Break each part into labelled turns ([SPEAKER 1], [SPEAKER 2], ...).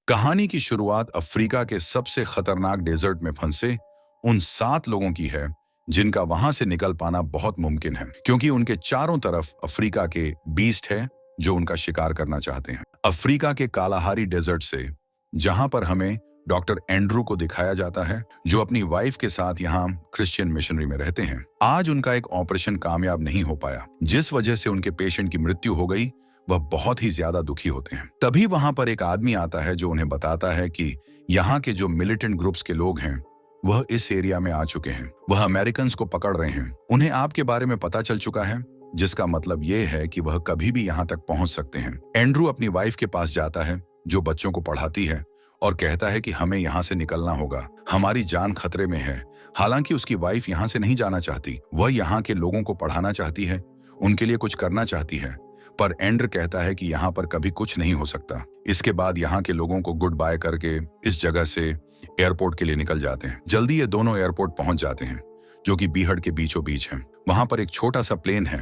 [SPEAKER 1] कहानी की शुरुआत अफ्रीका के सबसे खतरनाक डेजर्ट में फंसे उन 7 लोगों की है जिनका वहां से निकल पाना बहुत मुमकिन है, क्योंकि उनके चारों तरफ अफ्रीका के बीस्ट है जो उनका शिकार करना चाहते हैं। अफ्रीका के कालाहारी डेजर्ट से, जहां पर हमें डॉक्टर एंड्रू को दिखाया जाता है, जो अपनी वाइफ के साथ यहाँ क्रिश्चियन मिशनरी में रहते हैं। आज उनका एक ऑपरेशन कामयाब नहीं हो पाया, जिस वजह से उनके पेशेंट की मृत्यु हो गई। वह बहुत ही ज्यादा दुखी होते हैं। तभी वहां पर एक आदमी आता है जो उन्हें बताता है कि यहाँ के जो मिलिटेंट ग्रुप्स के लोग हैं वह इस एरिया में आ चुके हैं। वह अमेरिकन को पकड़ रहे हैं। उन्हें आपके बारे में पता चल चुका है, जिसका मतलब यह है कि वह कभी भी यहाँ तक पहुंच सकते हैं। एंड्रू अपनी वाइफ के पास जाता है जो बच्चों को पढ़ाती है और कहता है कि हमें यहाँ से निकलना होगा, हमारी जान खतरे में है। हालांकि उसकी वाइफ यहाँ से नहीं जाना चाहती, वह यहाँ के लोगों को पढ़ाना चाहती है, उनके लिए कुछ करना चाहती है। पर एंड्र कहता है कि यहाँ पर कभी कुछ नहीं हो सकता। इसके बाद यहाँ के लोगों को गुड बाय करके इस जगह से एयरपोर्ट के लिए निकल जाते हैं। जल्दी ये दोनों एयरपोर्ट पहुंच जाते हैं, जो कि बीहड़ के बीचों बीच है। वहां पर एक छोटा सा प्लेन है।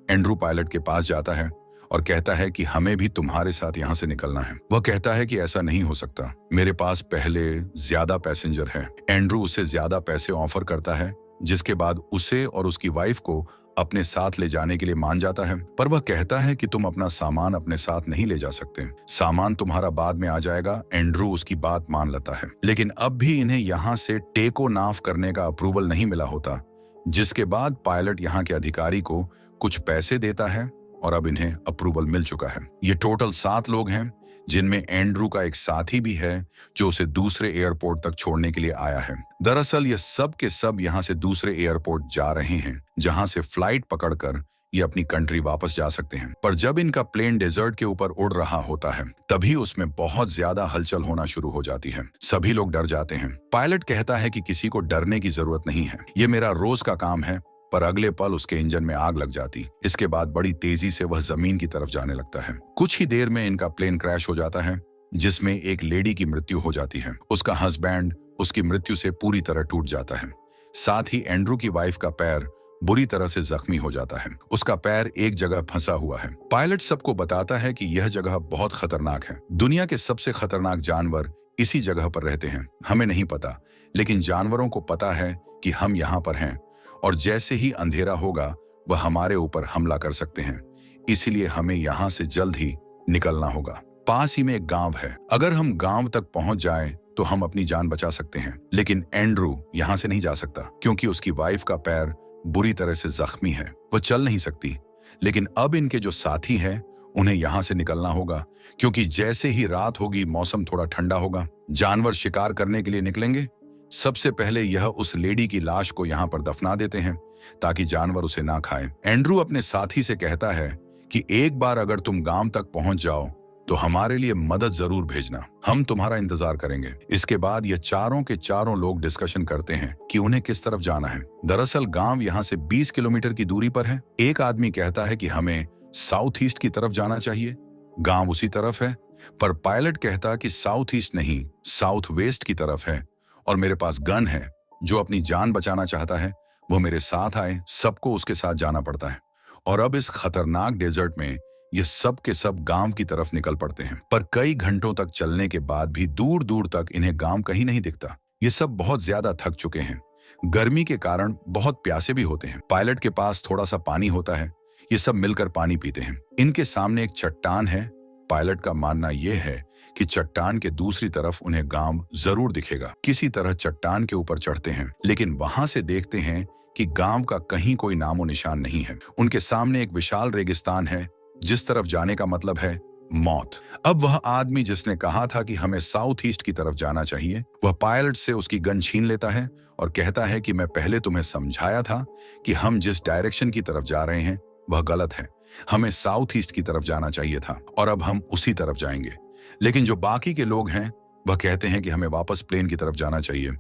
[SPEAKER 1] एंड्रू पायलट के पास जाता है और कहता है कि हमें भी तुम्हारे साथ यहाँ से निकलना है। वह कहता है कि ऐसा नहीं हो सकता, मेरे पास पहले ज्यादा पैसेंजर है। एंड्रू उसे ज्यादा पैसे ऑफर करता है, जिसके बाद उसे और उसकी वाइफ को अपने साथ ले जाने के लिए मान जाता है। पर वह कहता है कि तुम अपना सामान अपने साथ नहीं ले जा सकते, सामान तुम्हारा बाद में आ जाएगा। एंड्रू उसकी बात मान लेता है, लेकिन अब भी इन्हें यहाँ से टेको नाफ करने का अप्रूवल नहीं मिला होता, जिसके बाद पायलट यहाँ के अधिकारी को कुछ पैसे देता है और अब इन्हें अप्रूवल मिल चुका है। ये टोटल 7 लोग हैं, जिनमें एंड्रू का एक साथी भी है जो उसे दूसरे एयरपोर्ट तक छोड़ने के लिए आया है। दरअसल ये सब के सब यहाँ से दूसरे एयरपोर्ट जा रहे हैं, जहाँ से फ्लाइट पकड़कर ये अपनी कंट्री वापस जा सकते हैं। पर जब इनका प्लेन डेजर्ट के ऊपर उड़ रहा होता है, तभी उसमें बहुत ज्यादा हलचल होना शुरू हो जाती है। सभी लोग डर जाते हैं। पायलट कहता है कि किसी को डरने की जरूरत नहीं है, ये मेरा रोज का काम है। पर अगले पल उसके इंजन में आग लग जाती। इसके बाद बड़ी तेजी से वह जमीन की तरफ जाने लगता है। कुछ ही देर में इनका प्लेन क्रैश हो जाता है, जिसमें एक लेडी की मृत्यु हो जाती है। उसका हस्बैंड उसकी मृत्यु से पूरी तरह टूट जाता है। साथ ही एंड्रू की वाइफ का पैर बुरी तरह से जख्मी हो जाता है। उसका पैर एक जगह फंसा हुआ है। पायलट सबको बताता है कि यह जगह बहुत खतरनाक है। दुनिया के सबसे खतरनाक जानवर इसी जगह पर रहते हैं। हमें नहीं पता, लेकिन जानवरों को पता है कि हम यहाँ पर हैं और जैसे ही अंधेरा होगा वह हमारे ऊपर हमला कर सकते हैं। इसलिए हमें यहाँ से जल्द ही निकलना होगा। पास ही में एक गांव है, अगर हम गांव तक पहुंच जाएं तो हम अपनी जान बचा सकते हैं। लेकिन एंड्रू यहाँ से नहीं जा सकता, क्योंकि उसकी वाइफ का पैर बुरी तरह से जख्मी है, वह चल नहीं सकती। लेकिन अब इनके जो साथी हैं उन्हें यहाँ से निकलना होगा, क्योंकि जैसे ही रात होगी मौसम थोड़ा ठंडा होगा। जानवर शिकार करने के लिए निकलेंगे। सबसे पहले यह उस लेडी की लाश को यहाँ पर दफना देते हैं ताकि जानवर उसे ना खाए। एंड्रू अपने साथी से कहता है कि एक बार अगर तुम गांव तक पहुंच जाओ तो हमारे लिए मदद जरूर भेजना, हम तुम्हारा इंतजार करेंगे। इसके बाद ये चारों के चारों लोग डिस्कशन करते हैं कि उन्हें किस तरफ जाना है। दरअसल गांव यहाँ से 20 किलोमीटर की दूरी पर है। एक आदमी कहता है कि हमें साउथ ईस्ट की तरफ जाना चाहिए, गांव उसी तरफ है। पर पायलट कहता कि साउथ ईस्ट नहीं, साउथ वेस्ट की तरफ है और मेरे पास गन है। जो अपनी जान बचाना चाहता है वो मेरे साथ आए। सबको उसके साथ जाना पड़ता है और अब इस खतरनाक डेजर्ट में ये सब के सब गांव की तरफ निकल पड़ते हैं। पर कई घंटों तक चलने के बाद भी दूर दूर तक इन्हें गांव कहीं नहीं दिखता। ये सब बहुत ज्यादा थक चुके हैं, गर्मी के कारण बहुत प्यासे भी होते हैं। पायलट के पास थोड़ा सा पानी होता है, ये सब मिलकर पानी पीते हैं। इनके सामने एक चट्टान है। पायलट का मानना यह है कि चट्टान के दूसरी तरफ उन्हें गांव जरूर दिखेगा। किसी तरह चट्टान के ऊपर चढ़ते हैं, लेकिन वहां से देखते हैं कि गांव का कहीं कोई नामो निशान नहीं है। उनके सामने एक विशाल रेगिस्तान है, जिस तरफ जाने का मतलब है मौत। अब वह आदमी जिसने कहा था कि हमें साउथ ईस्ट की तरफ जाना चाहिए, वह पायलट से उसकी गन छीन लेता है और कहता है कि मैं पहले तुम्हें समझाया था कि हम जिस डायरेक्शन की तरफ जा रहे हैं वह गलत है, हमें साउथ ईस्ट की तरफ जाना चाहिए था और अब हम उसी तरफ जाएंगे। लेकिन जो बाकी के लोग हैं वह कहते हैं कि हमें वापस प्लेन की तरफ जाना चाहिए,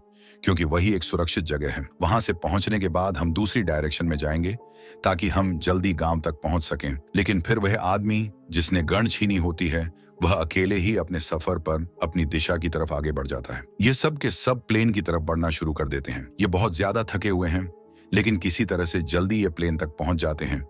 [SPEAKER 1] क्योंकि वही एक सुरक्षित जगह है। वहां से पहुंचने के बाद हम दूसरी डायरेक्शन में जाएंगे ताकि हम जल्दी गांव तक पहुंच सकें। लेकिन फिर वह आदमी जिसने गन छीनी होती है वह अकेले ही अपने सफर पर अपनी दिशा की तरफ आगे बढ़ जाता है। ये सब के सब प्लेन की तरफ बढ़ना शुरू कर देते हैं। ये बहुत ज्यादा थके हुए हैं, लेकिन किसी तरह से जल्दी ये प्लेन तक पहुंच जाते हैं।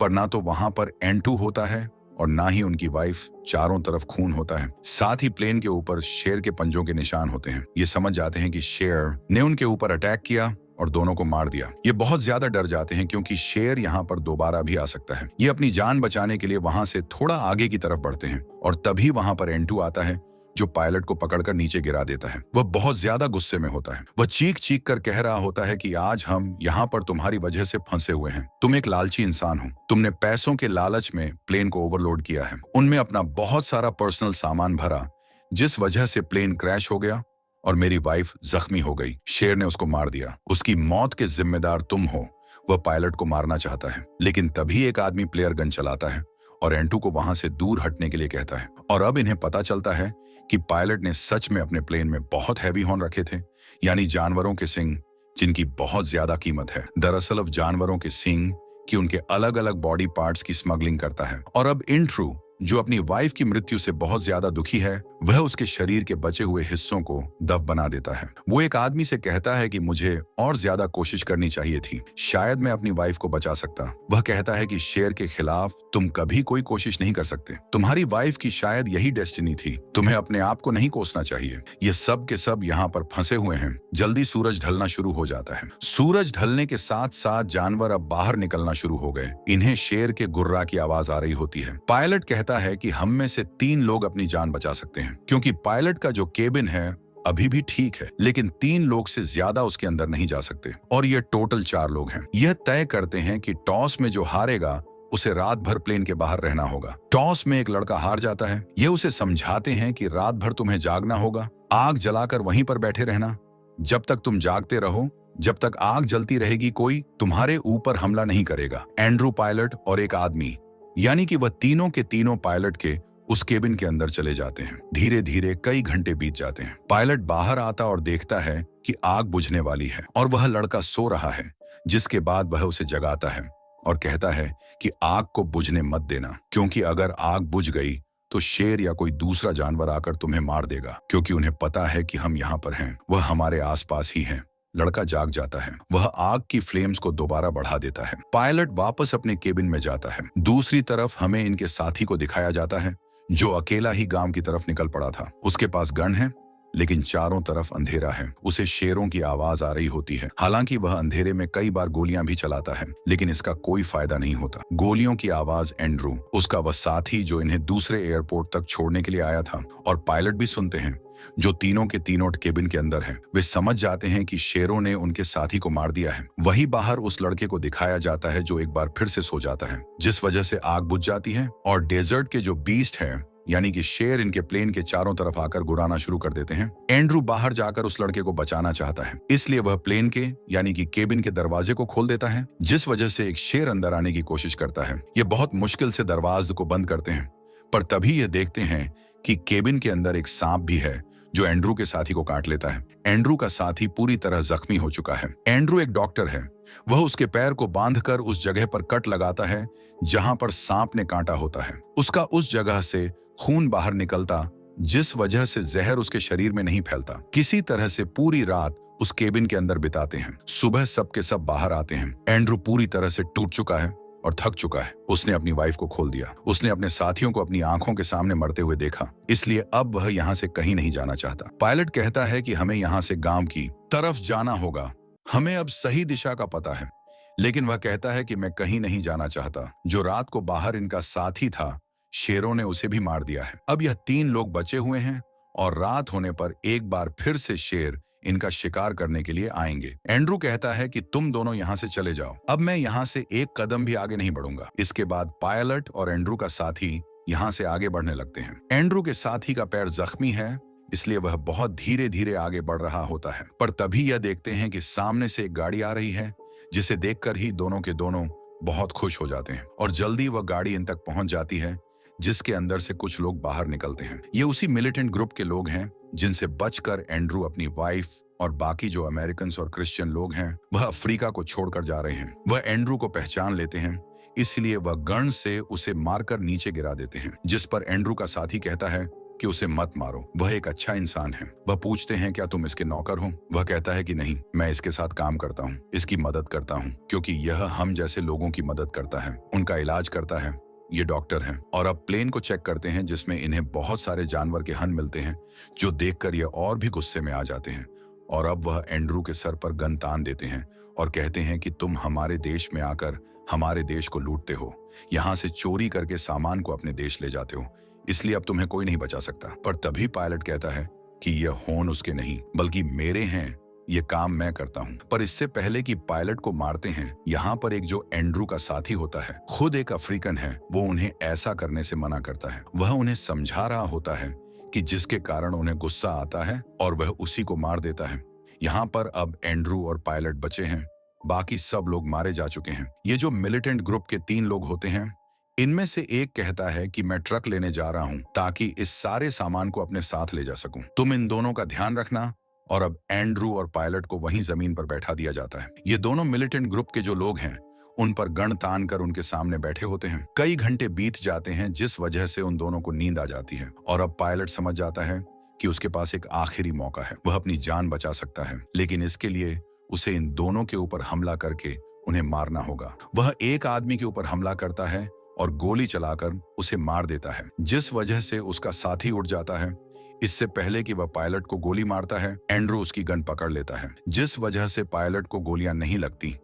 [SPEAKER 1] पर ना तो वहां पर एंटू होता है और ना ही उनकी वाइफ। चारों तरफ खून होता है, साथ ही प्लेन के ऊपर शेर के पंजों के निशान होते हैं। ये समझ जाते हैं कि शेर ने उनके ऊपर अटैक किया और दोनों को मार दिया। ये बहुत ज्यादा डर जाते हैं क्योंकि शेर यहाँ पर दोबारा भी आ सकता है। ये अपनी जान बचाने के लिए वहां से थोड़ा आगे की तरफ बढ़ते हैं और तभी वहां पर एंटू आता है जो पायलट को पकड़कर नीचे गिरा देता है। वह बहुत ज्यादा गुस्से में होता है। वह चीख चीख कर कह रहा होता है कि आज हम यहाँ पर तुम्हारी वजह से फंसे हुए हैं। तुम एक लालची इंसान हो। तुमने पैसों के लालच में प्लेन को ओवरलोड किया है, उनमें अपना बहुत सारा पर्सनल सामान भरा, जिस वजह से प्लेन क्रैश हो गया और मेरी वाइफ जख्मी हो गई। शेर ने उसको मार दिया। उसकी मौत के जिम्मेदार तुम हो। वह पायलट को मारना चाहता है, लेकिन तभी एक आदमी प्लेयर गन चलाता है और एंटू को वहां से दूर हटने के लिए कहता है। और अब इन्हें पता चलता है कि पायलट ने सच में अपने प्लेन में बहुत हैवी हॉर्न रखे थे, यानी जानवरों के सींग, जिनकी बहुत ज्यादा कीमत है। दरअसल अब जानवरों के सींग की उनके अलग अलग बॉडी पार्ट्स की स्मगलिंग करता है। और अब एंड्रू, जो अपनी वाइफ की मृत्यु से बहुत ज्यादा दुखी है, वह उसके शरीर के बचे हुए हिस्सों को दफ बना देता है। वो एक आदमी से कहता है कि मुझे और ज्यादा कोशिश करनी चाहिए थी, शायद मैं अपनी वाइफ को बचा सकता। वह कहता है कि शेर के खिलाफ तुम कभी कोई कोशिश नहीं कर सकते। तुम्हारी वाइफ की शायद यही डेस्टिनी थी। तुम्हें अपने आप को नहीं कोसना चाहिए। ये सब के सब यहाँ पर फंसे हुए हैं। जल्दी सूरज ढलना शुरू हो जाता है। सूरज ढलने के साथ साथ जानवर अब बाहर निकलना शुरू हो गए। इन्हें शेर के गुर्रा की आवाज आ रही होती है। पायलट कहता है कि हम में से 3 लोग अपनी जान बचा सकते हैं, क्योंकि पायलट का जो केबिन है अभी भी ठीक है, लेकिन 3 लोग से ज्यादा उसके अंदर नहीं जा सकते। और ये टोटल 4 लोग हैं। यह तय करते हैं कि टॉस में जो हारेगा उसे रात भर प्लेन के बाहर रहना होगा। टॉस में एक लड़का हार जाता है। ये उसे समझाते हैं कि रात भर तुम्हें जागना होगा, आग जलाकर वहीं पर बैठे रहना। जब तक तुम जागते रहो, जब तक आग जलती रहेगी, कोई तुम्हारे ऊपर हमला नहीं करेगा। एंड्रू, पायलट और एक आदमी, यानी कि वह तीनों के तीनों पायलट के उस केबिन के अंदर चले जाते हैं। धीरे धीरे कई घंटे बीत जाते हैं। पायलट बाहर आता और देखता है कि आग बुझने वाली है और वह लड़का सो रहा है, जिसके बाद वह उसे जगाता है और कहता है कि आग को बुझने मत देना, क्योंकि अगर आग बुझ गई तो शेर या कोई दूसरा जानवर आकर तुम्हें मार देगा, क्योंकि उन्हें पता है कि हम यहाँ पर हैं, वह हमारे आसपास ही हैं। लड़का जाग जाता है। वह आग की फ्लेम्स को दोबारा बढ़ा देता है। पायलट वापस अपने केबिन में जाता है। दूसरी तरफ हमें इनके साथी को दिखाया जाता है, जो अकेला ही गांव की तरफ निकल पड़ा था। उसके पास गन है, लेकिन चारों तरफ अंधेरा है। उसे शेरों की आवाज आ रही होती है। हालांकि वह अंधेरे में कई बार गोलियां भी चलाता है, लेकिन इसका कोई फायदा नहीं होता। गोलियों की आवाज एंड्रू, उसका वह साथी जो इन्हें दूसरे एयरपोर्ट तक छोड़ने के लिए आया था, और पायलट भी सुनते हैं, जो तीनों के तीनों केबिन के अंदर हैं। वे समझ जाते हैं कि शेरों ने उनके साथी को मार दिया है। वही बाहर उस लड़के को दिखाया जाता है जो एक बार फिर से सो जाता है, जिस वजह से आग बुझ जाती है और डेजर्ट के जो बीस्ट है, यानी कि शेर, इनके प्लेन के चारों तरफ आकर गुराना शुरू कर देते हैं। एंड्रू बाहर जाकर उस लड़के को बचाना चाहता है, इसलिए वह प्लेन के यानी कि केबिन के दरवाजे को खोल देता है, जिस वजह से एक शेर अंदर आने की कोशिश करता है। ये बहुत मुश्किल से दरवाजे को बंद करते हैं, पर तभी ये देखते हैं कि केबिन के अंदर एक सांप भी है, जो एंड्रू के साथी को काट लेता है। एंड्रू का साथी पूरी तरह जख्मी हो चुका है। एंड्रू एक डॉक्टर है। वह उसके पैर को बांधकर उस जगह पर कट लगाता है जहां पर सांप ने काटा होता है। उसका उस जगह से खून बाहर निकलता, जिस वजह से जहर उसके शरीर में नहीं फैलता। किसी तरह से पूरी रात उस केबिन के अंदर बिताते हैं। सुबह सब के सब बाहर आते हैं। एंड्रू पूरी तरह से टूट चुका है और थक चुका है। उसने अपनी वाइफ को खोल दिया। उसने अपने साथियों को अपनी आंखों के सामने मरते हुए देखा, इसलिए अब वह यहाँ से कहीं नहीं जाना चाहता। पायलट कहता है कि हमें यहाँ से गांव की तरफ जाना होगा, हमें अब सही दिशा का पता है। लेकिन वह कहता है कि मैं कहीं नहीं जाना चाहता। जो रात को बाहर इनका साथी था, शेरों ने उसे भी मार दिया है। अब यह 3 लोग बचे हुए हैं और रात होने पर एक बार फिर से शेर इनका शिकार करने के लिए आएंगे। एंड्रू कहता है कि तुम दोनों यहाँ से चले जाओ, अब मैं यहाँ से एक कदम भी आगे नहीं बढ़ूंगा। इसके बाद पायलट और एंड्रू का साथी यहाँ से आगे बढ़ने लगते हैं। एंड्रू के साथी का पैर जख्मी है, इसलिए वह बहुत धीरे धीरे आगे बढ़ रहा होता है। पर तभी यह देखते हैं कि सामने से एक गाड़ी आ रही है, जिसे देखकर ही दोनों के दोनों बहुत खुश हो जाते हैं और जल्दी वह गाड़ी इन तक पहुंच जाती है, जिसके अंदर से कुछ लोग बाहर निकलते हैं। ये उसी मिलिटेंट ग्रुप के लोग हैं जिनसे बचकर एंड्रू अपनी वाइफ और बाकी जो अमेरिकन और क्रिश्चियन लोग हैं, वह अफ्रीका को छोड़कर जा रहे हैं। वह एंड्रू को पहचान लेते हैं, इसलिए वह गन से उसे मारकर नीचे गिरा देते हैं, जिस पर एंड्रू का साथी कहता है कि उसे मत मारो, वह एक अच्छा इंसान है। वह पूछते हैं क्या तुम इसके नौकर हो? वह कहता है कि नहीं, मैं इसके साथ काम करता हूँ, इसकी मदद करता हूँ, क्योंकि यह हम जैसे लोगों की मदद करता है, उनका इलाज करता है, ये डॉक्टर हैं और अब प्लेन को चेक करते हैं जिसमें इन्हें बहुत सारे जानवर के हन मिलते हैं, जो देखकर ये और भी गुस्से में आ जाते हैं। और अब वह एंड्रू के सर पर गन तान देते हैं और कहते हैं कि तुम हमारे देश में आकर हमारे देश को लूटते हो, यहाँ से चोरी करके सामान को अपने देश ले जाते हो, इसलिए अब तुम्हें कोई नहीं बचा सकता। पर तभी पायलट कहता है कि ये होन उसके नहीं बल्कि मेरे हैं, ये काम मैं करता हूँ। पर इससे पहले कि पायलट को मारते हैं, यहाँ पर एक जो एंड्रू का साथी होता है, खुद एक अफ्रीकन है, वो उन्हें ऐसा करने से मना करता है। वह उन्हें समझा रहा होता है कि जिसके कारण उन्हें गुस्सा आता है और वह उसी को मार देता है। यहाँ पर अब एंड्रू और पायलट बचे हैं, बाकी सब लोग मारे जा चुके हैं। ये जो मिलिटेंट ग्रुप के 3 लोग होते हैं, इनमें से एक कहता है कि मैं ट्रक लेने जा रहा हूँ ताकि इस सारे सामान को अपने साथ ले जा सकूं। तुम इन दोनों का ध्यान रखना। और अब एंड्रू और पायलट को वहीं जमीन पर बैठा दिया जाता है। ये दोनों मिलिटेंट ग्रुप के जो लोग हैं, उन पर गन तान कर उनके सामने बैठे होते हैं। कई घंटे बीत जाते हैं जिस वजह से उन दोनों को नींद आ जाती है और अब पायलट समझ जाता है कि उसके पास एक आखिरी मौका है, वह अपनी जान बचा सकता है, लेकिन इसके लिए उसे इन दोनों के ऊपर हमला करके उन्हें मारना होगा। वह एक आदमी के ऊपर हमला करता है और गोली चलाकर उसे मार देता है, जिस वजह से उसका साथी उठ जाता है। इससे पहले कि वह पायलट को गोली मारता है, एंड्रू उसकी गन पकड़ लेता है, जिस वजह से पायलट को गोलियां नहीं लगती।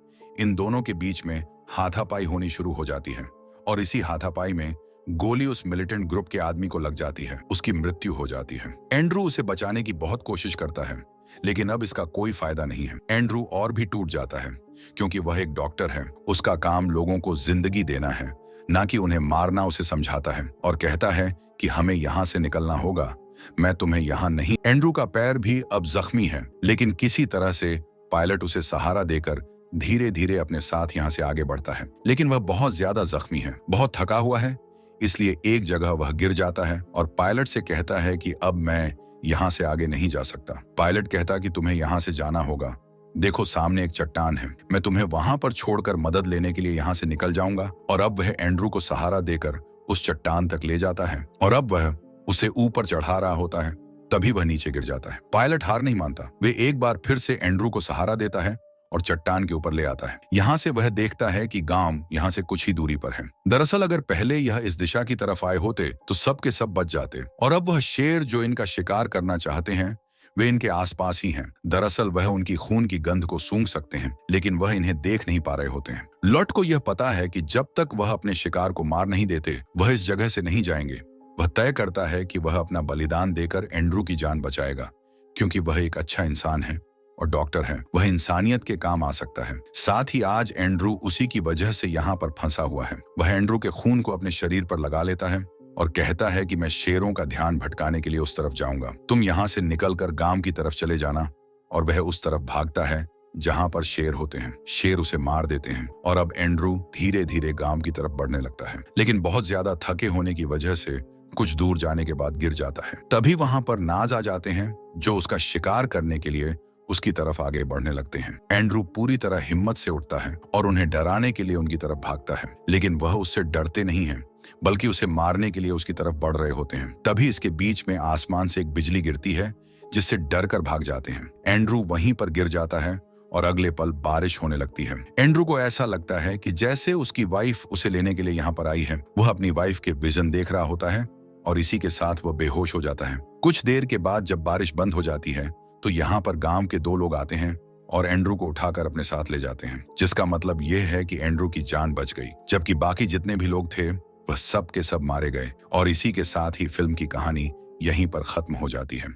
[SPEAKER 1] इन दोनों के बीच में हाथापाई होनी शुरू हो जाती है और इसी हाथापाई में गोली उस मिलिटेंट ग्रुप के आदमी को लग जाती है, उसकी मृत्यु हो जाती है। एंड्रू उसे बचाने की बहुत कोशिश करता है, लेकिन अब इसका कोई फायदा नहीं है। एंड्रू और भी टूट जाता है क्योंकि वह एक डॉक्टर है, उसका काम लोगों को जिंदगी देना है, ना कि उन्हें मारना। उसे समझाता है और कहता है कि हमें यहाँ से निकलना होगा, मैं तुम्हें यहाँ नहीं। एंड्रू का पैर भी अब जख्मी है, लेकिन किसी तरह से पायलट उसे सहारा देकर धीरे धीरे अपने साथ यहाँ से आगे बढ़ता है। लेकिन वह बहुत ज्यादा जख्मी है, बहुत थका हुआ है, इसलिए एक जगह वह गिर जाता है और पायलट से कहता है कि अब मैं यहाँ से आगे नहीं जा सकता। पायलट कहता कि तुम्हें यहाँ से जाना होगा, देखो सामने एक चट्टान है, मैं तुम्हें वहां पर छोड़कर मदद लेने के लिए यहाँ से निकल जाऊंगा। और अब वह एंड्रू को सहारा देकर उस चट्टान तक ले जाता है और अब वह उसे ऊपर चढ़ा रहा होता है, तभी वह नीचे गिर जाता है। पायलट हार नहीं मानता, वे एक बार फिर से एंड्रू को सहारा देता है और चट्टान के ऊपर ले आता है। यहाँ से वह देखता है कि गांव यहाँ से कुछ ही दूरी पर है। दरअसल अगर पहले यह इस दिशा की तरफ आए होते तो सब के सब बच जाते और अब वह शेर जो इनका शिकार करना चाहते हैं, वे इनके आसपास ही हैं। दरअसल वह उनकी खून की गंध को सूंघ सकते हैं, लेकिन वह इन्हें देख नहीं पा रहे होते हैं। लॉट को यह पता है कि जब तक वह अपने शिकार को मार नहीं देते, वह इस जगह से नहीं जाएंगे। वह तय करता है कि वह अपना बलिदान देकर एंड्रू की जान बचाएगा, क्योंकि वह एक अच्छा इंसान है और डॉक्टर है, वह इंसानियत के काम आ सकता है। साथ ही आज एंड्रू उसी की वजह से यहाँ पर फंसा हुआ है। वह एंड्रू के खून को अपने शरीर पर लगा लेता है और कहता है कि मैं शेरों का ध्यान भटकाने के लिए उस तरफ जाऊंगा, तुम यहाँ से निकलकर गांव की तरफ चले जाना। और वह उस तरफ भागता है जहां पर शेर होते हैं। शेर उसे मार देते हैं और अब एंड्रू धीरे धीरे गांव की तरफ बढ़ने लगता है, लेकिन बहुत ज्यादा थके होने की वजह से कुछ दूर जाने के बाद गिर जाता है। तभी वहां पर नाज आ जाते हैं, जो उसका शिकार करने के लिए उसकी तरफ आगे बढ़ने लगते हैं। एंड्रू पूरी तरह हिम्मत से उठता है और उन्हें डराने के लिए उनकी तरफ भागता है, लेकिन वह उससे डरते नहीं हैं, बल्कि उसे मारने के लिए उसकी तरफ बढ़ रहे होते हैं। तभी इसके बीच में आसमान से एक बिजली गिरती है, जिससे डर कर भाग जाते हैं। एंड्रू वहीं पर गिर जाता है और अगले पल बारिश होने लगती है। एंड्रू को ऐसा लगता है कि जैसे उसकी वाइफ उसे लेने के लिए यहाँ पर आई है। वह अपनी वाइफ के विजन देख रहा होता है और इसी के साथ वह बेहोश हो जाता है। कुछ देर के बाद जब बारिश बंद हो जाती है तो यहाँ पर गांव के 2 लोग आते हैं और एंड्रू को उठाकर अपने साथ ले जाते हैं, जिसका मतलब यह है कि एंड्रू की जान बच गई, जबकि बाकी जितने भी लोग थे वह सब के सब मारे गए। और इसी के साथ ही फिल्म की कहानी यहीं पर खत्म हो जाती है।